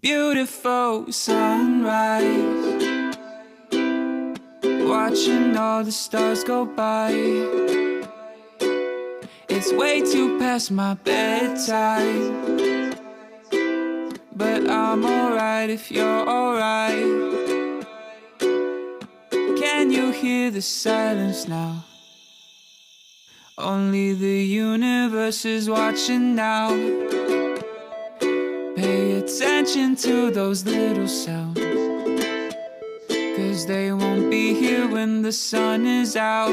Beautiful sunrise, watching all the stars go by. It's way too past my bedtime, but I'm alright if you're alright. Can you hear the silence now? Only the universe is watching now. Pay attention to those little sounds, 'cause they won't be here when the sun is out.